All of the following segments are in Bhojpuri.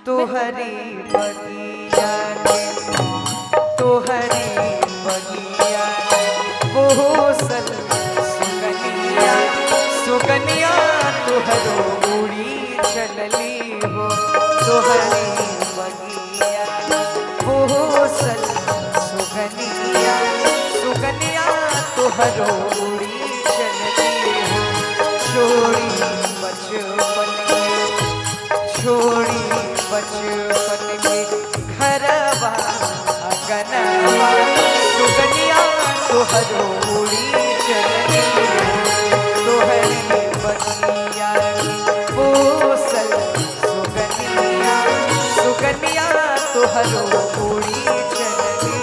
तोहरी बगिया के तोहरी बगिया कोसल सुगनिया सुगनिया तोहरो उड़ी चलली हो तोहरी बगिया कोसल सुगनिया सुगनिया तोहरो उड़ी चलली हो छोड़ी बचपन छोड़ी बचपन के घरवा अगनवा सुगनिया तोहरो उड़ी चलली तोहरी बगिया कोसल सुगनिया सुगनिया तोहरो उड़ी चलली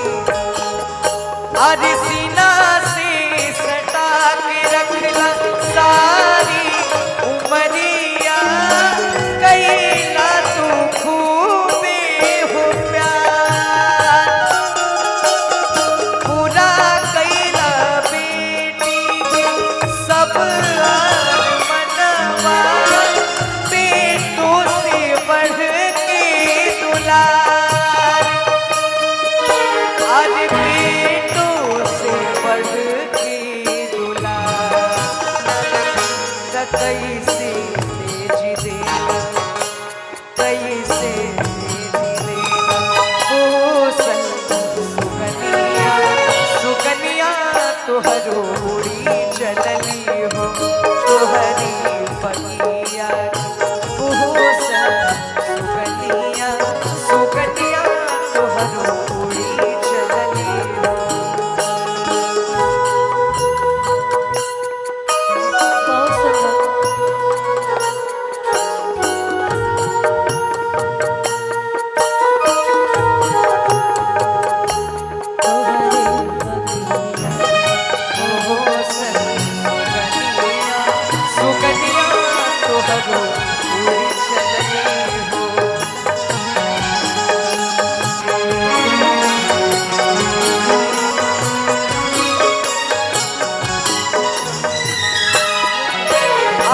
अरे सीना से सटा के रखला सारी उमरिया कैला तू खूबे हो प्यार पूरा कैला बेटी के सब मनवा बेटों से बढ़ के दुलार आज बेटों से बढ़ के दुलार कैसे तेज देगा कैसे तेज देगा कोसल सुगनिया सुगनिया तोहरो उड़ी चलली हो तोहरी बगिया कोसल सुगनिया सुगनिया तोहरो उड़ी चलली हो बहुत सुंदर। तोहरी बगिया कोसल सुगनिया सुगनिया तोहरो उड़ी चलली हो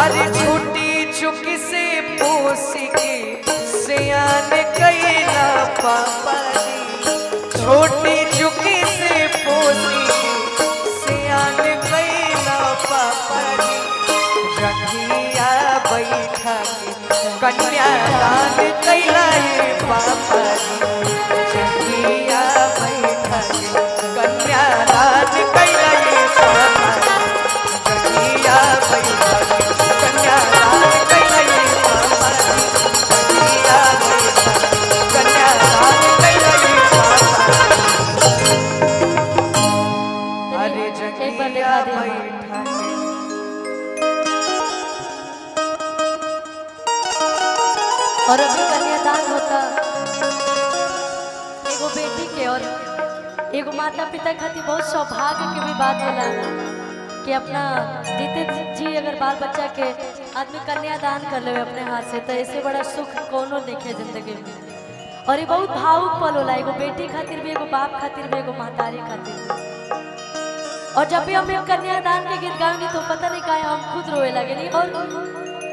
अरे छोटी चुकी से पोस के सियान कैला पापा छोटी चुकी से पोस के सियान कैला पापा रंगिया बैठा के कन्यादान कैला ये पापा रंगिया बैठा के कन्यादान कैला ये पापा रंगिया बैठा के कन्यादान कैला ये पापा रंगिया बैठा के कन्यादान कैला ये पापा अरे एक बार जगिया दिखा दे बैठा के और अभी कन्यादान होता एगो बेटी के और एगो माता पिता खातिर बहुत सौभाग्य के भी बात होला कि अपना जीते जी अगर बाल बच्चा के आदमी कन्यादान कर ले अपने हाथ से तो ऐसे बड़ा सुख कोनो देखे जिंदगी में। और ये बहुत भावुक पल होला एगो बेटी खातिर भी एगो बाप खातिर भी एगो महतारी खातिर। और जब भी हम कन्यादान के गीत गाएंगे तो पता नहीं काहे हम खुद रोए लगे नहीं और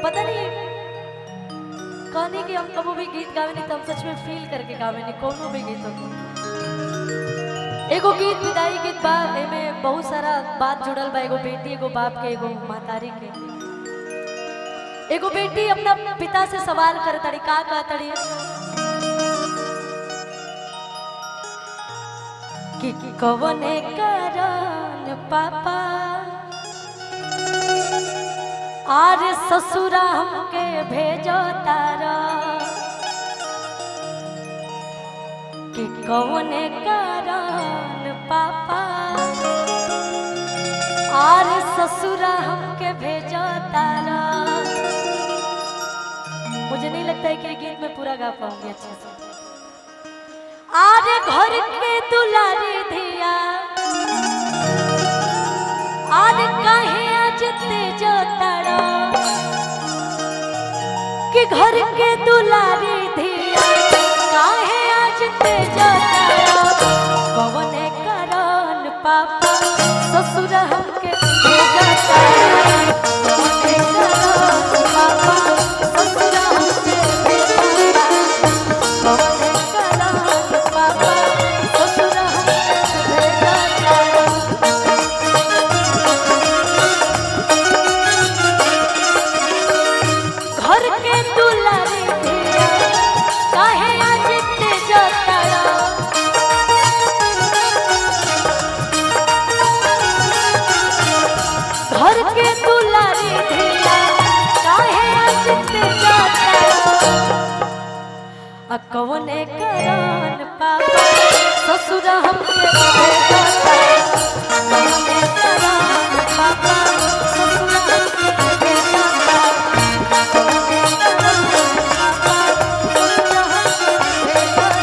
पता नहीं कहनी कि हम कबो भी गीत गावे नहीं तो हम सच में फील करके गावे नहीं कोनो भी गीत हो। एगो गीत विदाई गीत बा एमे बहुत सारा बात जुड़ल बा एगो बेटी एगो बाप के एगो महतारी के। एगो बेटी अपना पिता से सवाल कर तड़ी का तड़ी कि कवने कारण पापा आर ससुरा हमके भेजो तारा कि कवने कारण पापा आर ससुरा हमके भेजो तारा। मुझे नहीं लगता है कि ये गीत में पूरा गा पाऊंगी अच्छे से। आरे घर के दुलारी धिया आरे काहे आज तेज तारा कि घर के दुलारी धिया काहे आज तेज तारा कवने कारण पापा ससुर हमके भेजा तारा कवने कारण पापा ससुर हमके भेजा तारा। घर के दुलारी धिया काहे आज तेजतड़ा घर के दुलारी धिया काहे आज तेजतड़ा कवने करन पापा ससुर हमके भेजता कवने करन पापा ससुर हमके भेजता कवने करन पापा ससुर हमके भेजता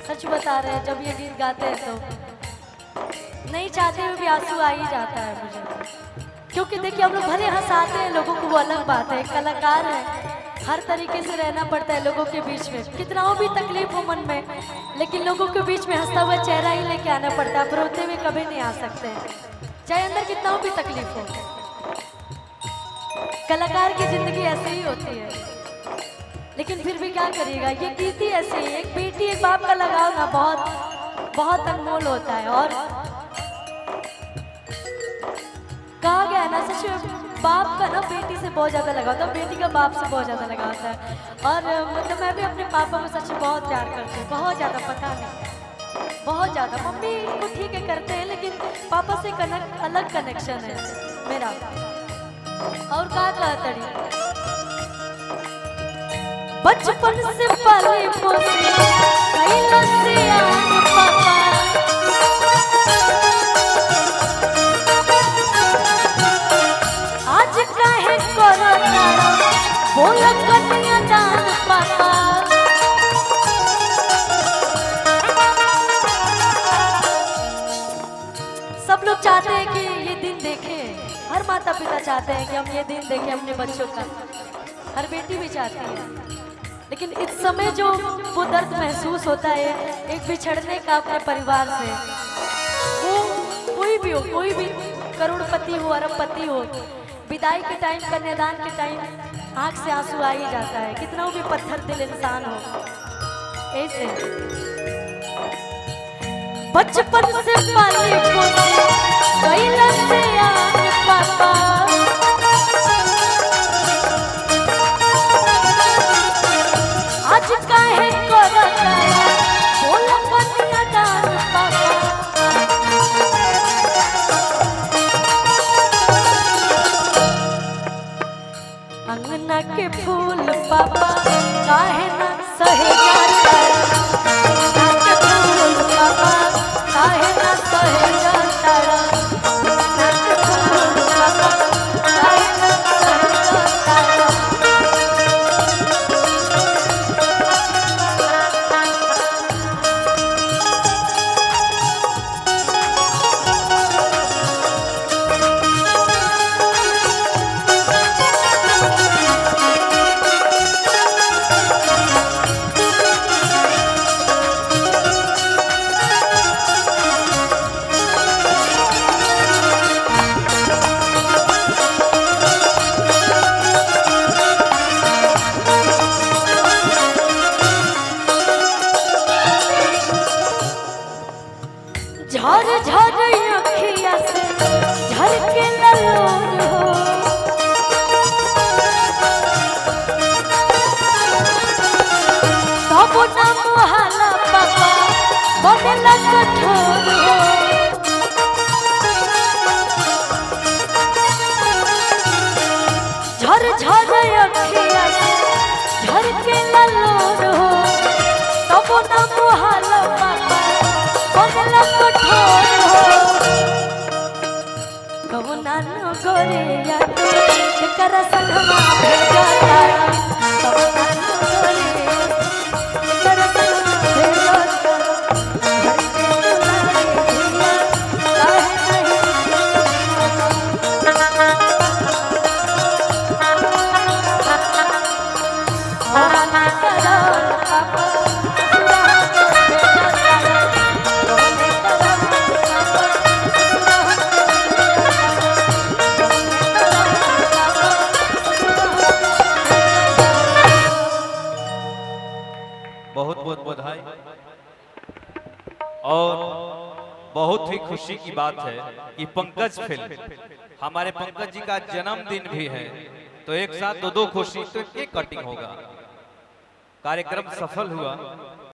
सच बता रहे हैं, जब ये गीत गाते हैं तो नहीं चाहते हुए भी आंसू आ ही जाता है मुझे, क्योंकि देखिए हम लोग भले हंसाते हैं लोगों को, वो अलग बात है, कलाकार है, हर तरीके से रहना पड़ता है लोगों के बीच में, कितना भी तकलीफ हो मन में, लेकिन लोगों के बीच में हंसता हुआ चेहरा ही लेके आना पड़ता है, पर रोते हुए कभी नहीं आ सकते हैं, चाहे अंदर कितना भी तकलीफ हो। कलाकार की जिंदगी ऐसे ही होती है, लेकिन फिर भी क्या करिएगा, ये गीत ही ऐसे ही, एक बेटी एक बाप का लगाव ना बहुत बहुत अनमोल होता है। और कहा गया ना, सच में बाप का ना बेटी से बहुत ज़्यादा लगाव होता है, बेटी का बाप से बहुत ज़्यादा लगाव होता है। और मतलब मैं भी अपने पापा को सच में बहुत प्यार करती हूँ, बहुत ज़्यादा, पता नहीं बहुत ज़्यादा। मम्मी को ठीक है करते हैं, लेकिन पापा से अलग कनेक्शन है मेरा। और कहा तड़ी बचपन से पाले पोसे कैला से आन पापा, आज काहे करो तारा बोल कन्या दान पापा। सब लोग चाहते हैं कि ये दिन देखें, हर माता पिता चाहते हैं कि हम ये दिन देखें अपने बच्चों का, हर बेटी भी चाहती है, लेकिन इस समय जो वो दर्द महसूस होता है एक बिछड़ने का अपने परिवार से, वो कोई भी हो, कोई भी करोड़पति हो, अरबपति हो, विदाई के टाइम, कन्यादान के टाइम आंख से आंसू आ ही जाता है, कितना भी पत्थर दिल इंसान हो। ऐसे बचपन से पाले पोसे कैला से आन पापा, आज काहे करो तारा बोल कन्या दान पापा। अंगना के फूल पापा काहे ना सहे जाता, अंगना के फूल पापा काहे ना सहे जाता, अंगना के फूल पापा काहे ना सहे जाता। झर झर अखिया से झर के ललोर हो, तब न मोहाला पापा बनेला कठोर हो। झर झर अखिया से झर नानो गोरिया तू कर संगमा भेजा तारा कब नानो गोरिया कर संगमा भेजा तारा घर के दुलारे धिया काहे नहीं आना करो पापा बहुत बहुत बधाई। और बहुत ही खुशी की बात है कि पंकज फिल्म, हमारे पंकज जी का जन्मदिन भी है, तो एक साथ दो खुशी, तो एक कटिंग होगा। कार्यक्रम सफल हुआ।